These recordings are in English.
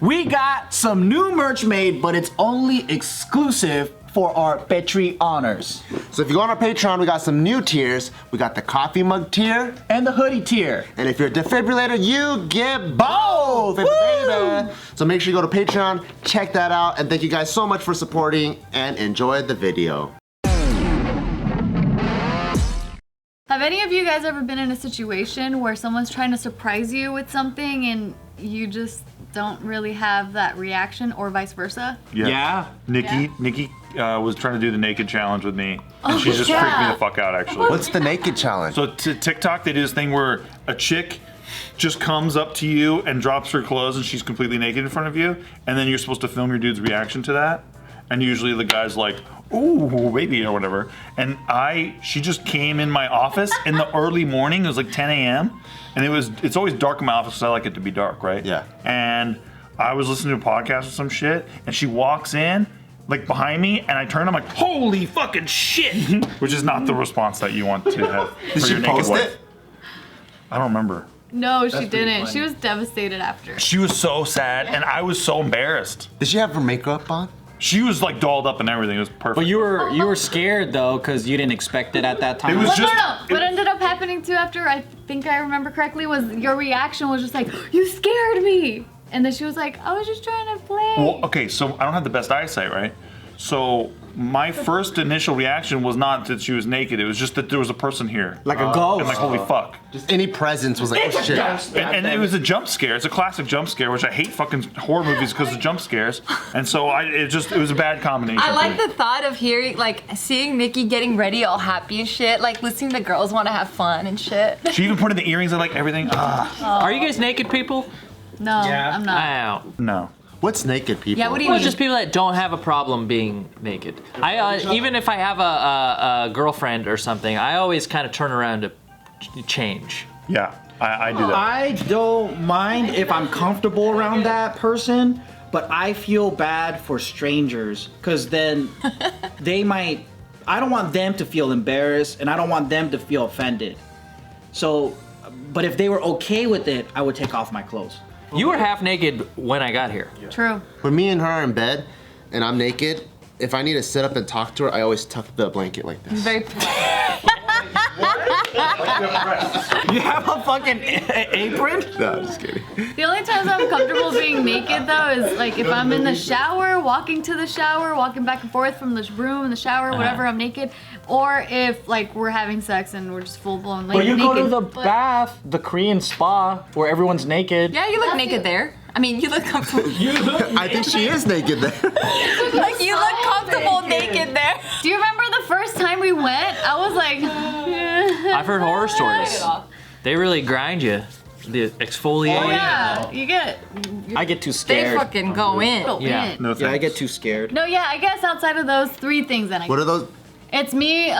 we got some new merch made, but it's only exclusive for our Patreoners. So if you go on our Patreon, we got some new tiers. We got the coffee mug tier. And the hoodie tier. And if you're a defibrillator, you get both! Baby. So make sure you go to Patreon, check that out, and thank you guys so much for supporting, and enjoy the video. Have any of you guys ever been in a situation where someone's trying to surprise you with something and you just don't really have that reaction, or vice versa? Yeah. Nikki was trying to do the naked challenge with me, and she just freaked me the fuck out, actually. What's the naked challenge? So TikTok, they do this thing where a chick just comes up to you and drops her clothes and she's completely naked in front of you, and then you're supposed to film your dude's reaction to that. And usually the guy's like, ooh, baby, or whatever. And she just came in my office in the early morning. It was like 10 a.m. And it's always dark in my office because I like it to be dark, right? Yeah. And I was listening to a podcast or some shit, and she walks in, like behind me, and I turn, I'm like, holy fucking shit! Which is not the response that you want to have Did for she your naked post wife. it? I don't remember. No, she didn't. She was devastated after. She was so sad, and I was so embarrassed. Did she have her makeup on? She was like dolled up and everything. It was perfect. But you were scared though, because you didn't expect it at that time. It was just. No. What ended up happening too after, I think I remember correctly, was your reaction was just like, you scared me. And then she was like, I was just trying to play. Well, okay, so I don't have the best eyesight, right? So my first initial reaction was not that she was naked. It was just that there was a person here. Like a ghost. And like, holy fuck. Just any presence was like, oh shit. And it was a jump scare. It's a classic jump scare, which I hate fucking horror movies because of jump scares. And so it was a bad combination. I like the thought of seeing Nikki getting ready all happy and shit, like listening to girls want to have fun and shit. She even put in the earrings and like everything. Are you guys naked people? No, I'm not. Wow. No. What's naked people? Yeah, what do you Well, mean? just people that don't have a problem being naked. Even if I have a girlfriend or something, I always kind of turn around to change. Yeah, I do that. I don't mind if I'm comfortable around that person, but I feel bad for strangers, because then I don't want them to feel embarrassed, and I don't want them to feel offended. So, but if they were okay with it, I would take off my clothes. You were half naked when I got here. True. When me and her are in bed and I'm naked, if I need to sit up and talk to her, I always tuck the blanket like this. Very You have a fucking apron? No, I'm just kidding. The only times I'm comfortable being naked though is like if I'm in the shower, walking to the shower, walking back and forth from the room, the shower, whatever, I'm naked. Or if like we're having sex and we're just full blown But naked. you go to the bath, the Korean spa, where everyone's naked. Yeah, you look naked there. I mean, you look comfortable. I think she is naked there. Like, you look comfortable naked there. Do you remember the first time we went? I was like, I've heard horror stories. They really grind you. The exfoliate. oh yeah, you get. I get too They scared. fucking go in. Yeah. No thanks. Yeah, I get too scared. No, yeah, I guess outside of those three things, then I. What are those? It's me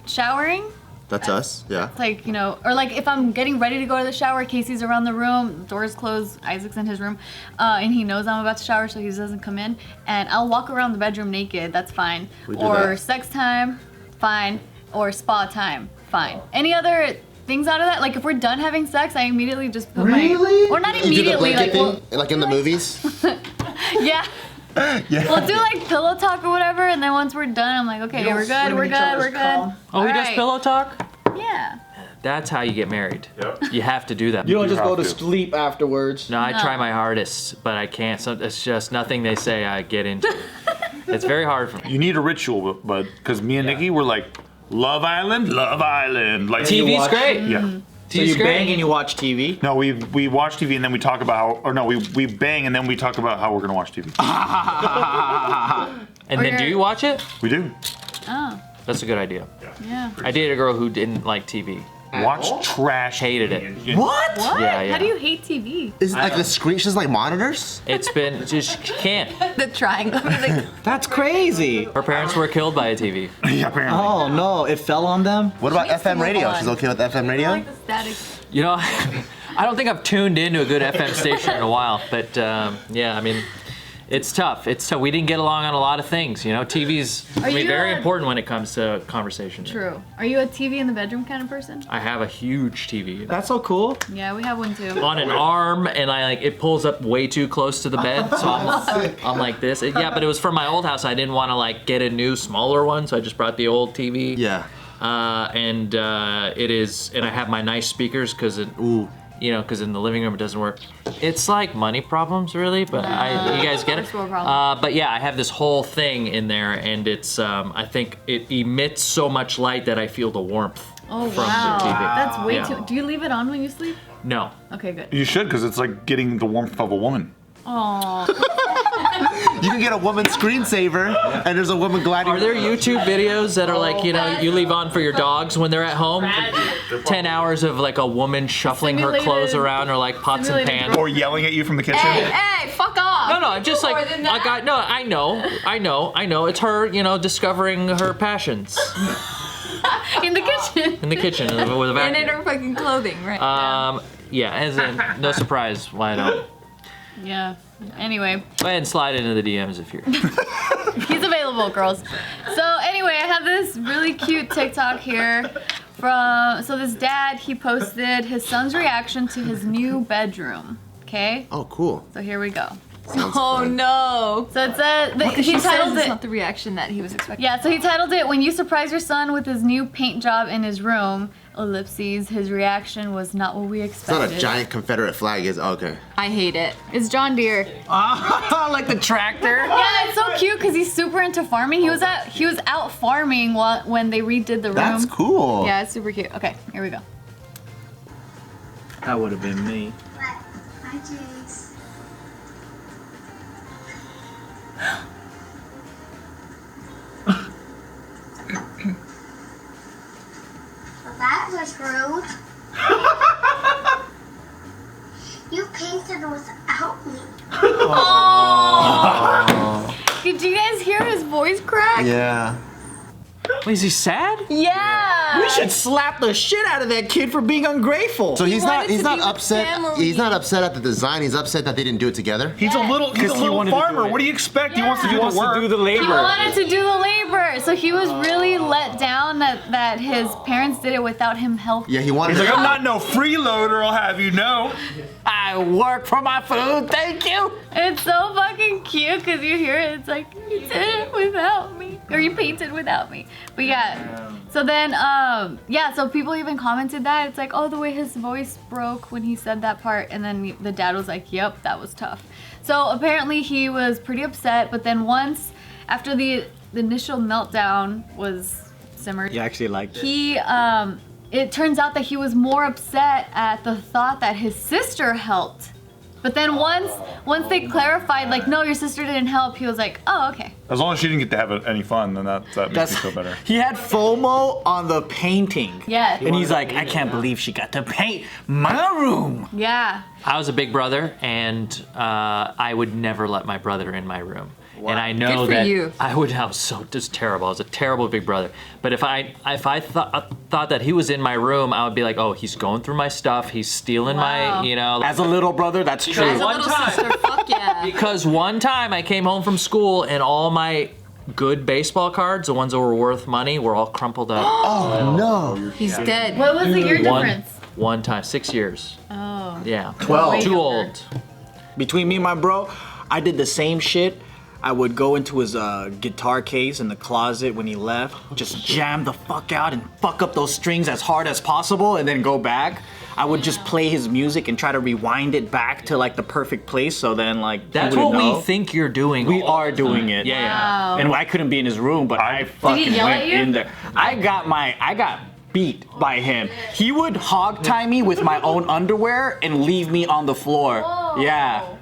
showering. That's us, yeah. Like, you know, or like if I'm getting ready to go to the shower, Casey's around the room, door's closed, Isaac's in his room, and he knows I'm about to shower, so he doesn't come in. And I'll walk around the bedroom naked, that's fine. We do Or that. sex time, fine. Or spa time, fine. Any other things out of that? Like if we're done having sex, I immediately just put my. Or not You do the immediately, blanket like thing, like in the movies? yeah. Yeah. We'll do like pillow talk or whatever, and then once we're done, I'm like, okay, we're good, we're good, we're good. Oh, he does Alright. pillow talk? Yeah. That's how you get married. Yep. You have to do that. You don't just go to have to. sleep afterwards. No, I No. try my hardest, but I can't. So it's just nothing they say I get into. It's very hard for me. You need a ritual, bud, because me and Nikki were like, Love Island. Like TV's watch- great. Yeah. So you TV's great. bang and you watch TV? No, we watch TV and then we talk about how, or no, we bang and then we talk about how we're gonna watch TV. And Or then do you're- you watch it? We do. Oh, That's a good idea. yeah. I dated a girl who didn't like TV. Watch trash. Hated it. What? What? Yeah, yeah. How do you hate TV? Is it like the screen, she's like monitors? It's been just can't. The triangle. Like, That's crazy. Her parents were killed by a TV. Yeah, apparently. Oh no, it fell on them? What about Makes FM me radio? move She's on. okay with FM I radio? like the static. You know, I don't think I've tuned into a good FM station in a while, but yeah, I mean, It's tough. It's tough. We didn't get along on a lot of things. You know, TV's very important when it comes to conversation. True. Are you a TV in the bedroom kind of person? I have a huge TV. That's so cool. Yeah, we have one too. On an arm, and it pulls up way too close to the bed, so I'm like this. Yeah, but it was from my old house. I didn't want to get a new, smaller one, so I just brought the old TV. Yeah. And I have my nice speakers because because in the living room it doesn't work. It's like money problems, really, but you guys get it. First world problem. But yeah, I have this whole thing in there, and it's I think it emits so much light that I feel the warmth from the TV. That's way too. Do you leave it on when you sleep? No. Okay, good. You should, because it's like getting the warmth of a woman. Aww. You can get a woman screensaver, and there's a woman gliding. Are there YouTube videos that are you leave on for your dogs when they're at home? 10 hours of a woman shuffling her clothes around, or pots and pans. Or yelling at you from the kitchen. Hey, fuck off. No, I'm just I know. It's her, discovering her passions In the kitchen. in the kitchen with a And in vacuum. her fucking clothing, right? Yeah, as in, no surprise why I don't. Yeah. Anyway, Go ahead and slide into the DMs if you're. he's available, girls. So anyway, I have this really cute TikTok here so this dad, he posted his son's reaction to his new bedroom. Okay? Oh, cool. So here we go. Oh no. So it said he He titled it's it. not the reaction that he was expecting. Yeah, so he titled it, "When you surprise your son with his new paint job in his room, ellipses, his reaction was not what we It's not expected." a giant Confederate flag, is okay. I hate it. It's John Deere. Like the tractor. Yeah, it's so cute because he's super into farming. He was out farming when they redid the room. That's cool. Yeah, it's super cute. Okay, here we go. That would have been me. Hi, Jace. Well, that was rude. You painted without me. Did you guys hear his voice crack? Yeah. Wait, is he sad? Yeah. We should slap the shit out of that kid for being ungrateful. So he's wanted to not be with upset. family. He's not upset at the design. He's upset that they didn't do it together. He's a little he wanted to do farmer. it. What do you expect? He wants to Yeah. do He the wants work. to do the He labor. wanted to do the labor, so he was really let down that his parents did it without him helping. Yeah, he wanted. He's like, I'm not no freeloader, I'll have you know. I work for my food, thank you. It's so fucking cute because you hear it. It's like, you did it without me. Or you painted without me. But yeah. So then, so people even commented that. It's like, oh, the way his voice broke when he said that part. And then the dad was like, yep, that was tough. So apparently he was pretty upset. But then once, after the initial meltdown was simmered, You actually liked it. he it turns out that he was more upset at the thought that his sister helped. But then once they clarified, like, no, your sister didn't help, he was like, oh, okay. As long as she didn't get to have any fun, then that makes me feel better. He had FOMO on the painting. Yeah. And he's like, I can't believe she got to paint my room. Yeah. I was a big brother, and I would never let my brother in my room. And I know Good for that you. I was so just terrible. I was a terrible big brother. But if I thought that he was in my room, I would be like, oh, he's going through my stuff. He's stealing Wow. my, As a little brother, that's true. As a One little time. sister, fuck yeah. Because one time I came home from school and all my good baseball cards, the ones that were worth money, were all crumpled up. Oh no. He's dead. What was the year difference? One time, 6 years. Oh. Yeah. 12. Too old. Between me and my bro, I did the same shit. I would go into his guitar case in the closet when he left, just jam the fuck out and fuck up those strings as hard as possible and then go back. I would just play his music and try to rewind it back to like the perfect place so then like he That's wouldn't what know. we think you're doing. We all are the doing time. it. Yeah, Wow. And I couldn't be in his room, but I fucking yell went at you? in there. I got beat by him. He would hog tie me with my own underwear and leave me on the floor. Whoa. Yeah.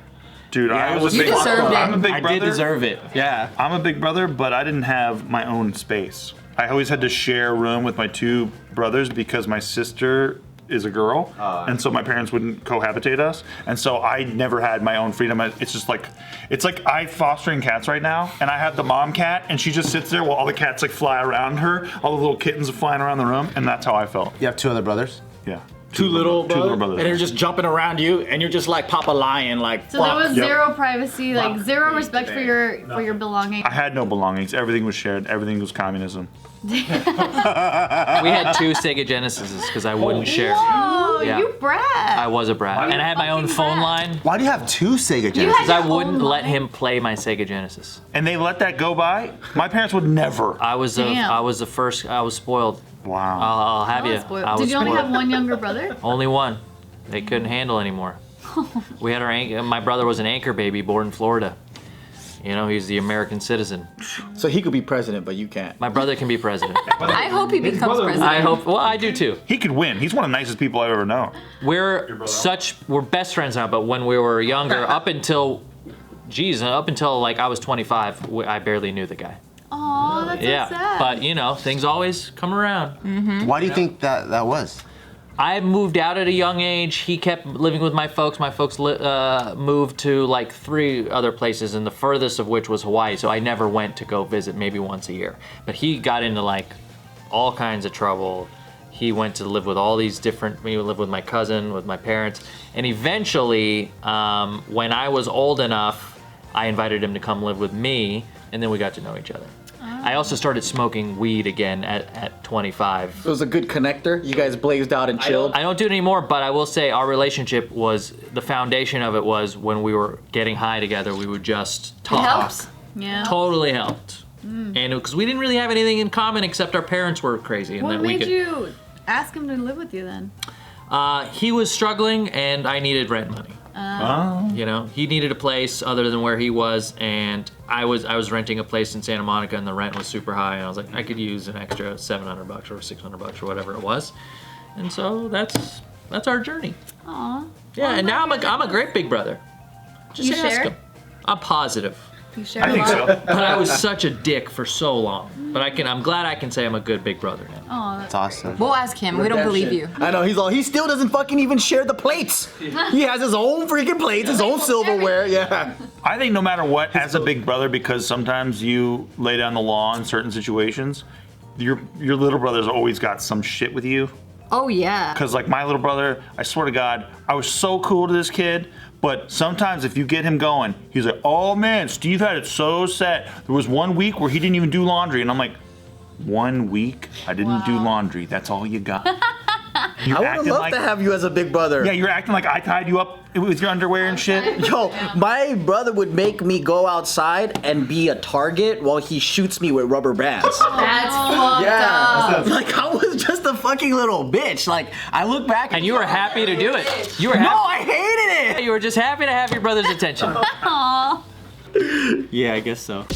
Dude, Yeah, I it was was a big fucked deserved up. it. I'm a big I brother. did deserve it. Yeah. I'm a big brother, but I didn't have my own space. I always had to share a room with my two brothers because my sister is a girl, and so my parents wouldn't cohabitate us, and so I never had my own freedom. It's like I fostering cats right now, and I have the mom cat, and she just sits there while all the cats like fly around her, all the little kittens are flying around the room, and that's how I felt. You have two other brothers? Yeah. Two little brothers, brothers. and they're just jumping around you, and you're just like Papa Lion, like. So there fuck. was zero privacy, like zero respect for your belongings. I had no belongings. Everything was shared. Everything was communism. We had 2 Sega Genesises because I wouldn't share. Oh, Yeah. you brat. I was a brat, and I had my own fucking phone brat. line Why do you have 2 Sega Genesis? because I your own wouldn't let line? him play my Sega Genesis. And they let that go by? My parents would never. I was the first. I was spoiled. Wow. I'll have Oh, you. spoiled. I was Did you only spoiled. have one younger brother? Only one. They couldn't handle anymore. We had my brother was an anchor baby born in Florida. You know, he's the American citizen. So he could be president, but you can't. My brother can be president. I hope he becomes president. I hope. Well, I do too. He could win. He's one of the nicest people I've ever known. We're best friends now, but when we were younger, up until like I was 25, I barely knew the guy. Oh, that's Yeah, so sad. but you know, things always come around. Why do you think that was? I moved out at a young age. He kept living with my folks. My folks moved to like 3 other places, and the furthest of which was Hawaii. So I never went to go visit, maybe once a year. But he got into like all kinds of trouble. He went to live with all these different. He lived with my cousin, with my parents, and eventually, when I was old enough, I invited him to come live with me, and then we got to know each other. I also started smoking weed again at 25. It was a good connector. You guys blazed out and chilled. I don't do it anymore, but I will say our relationship was, the foundation of it was when we were getting high together, we would just talk. It helps. Yeah. Totally helped. And because we didn't really have anything in common except our parents were crazy. And What that we made could, you ask him to live with you then? he was struggling and I needed rent money. You know, he needed a place other than where he was, and I was renting a place in Santa Monica, and the rent was super high, and I was like, I could use an extra $700 or $600 or whatever it was, and so that's our journey. Aw. Yeah, and now I'm a great big brother. Just You ask share? him. I'm positive, You share I think a lot? so. but I was such a dick for so long. But I'm glad I can say I'm a good big brother now. Oh, That's awesome. We'll ask him. We don't believe you. I know, he still doesn't fucking even share the plates. He has his own freaking plates, his own silverware, yeah. I think no matter what, as a big brother, because sometimes you lay down the law in certain situations, your little brother's always got some shit with you. Oh yeah. Because like my little brother, I swear to God, I was so cool to this kid, but sometimes if you get him going, he's like, oh man, Steve had it so set. There was 1 week where he didn't even do laundry, and I'm like, 1 week? I didn't do laundry. That's all you got. You're I would acting love like, to have you as a big brother. yeah, you're acting like I tied you up with your underwear and shit. Yo, my brother would make me go outside and be a target while he shoots me with rubber bands. that's fucked Yeah. up. Like, I was just a fucking little bitch. Like, I look back And you were happy to do it. You were No, happy. I hated it! You were just happy to have your brother's attention. Aw. Yeah, I guess so.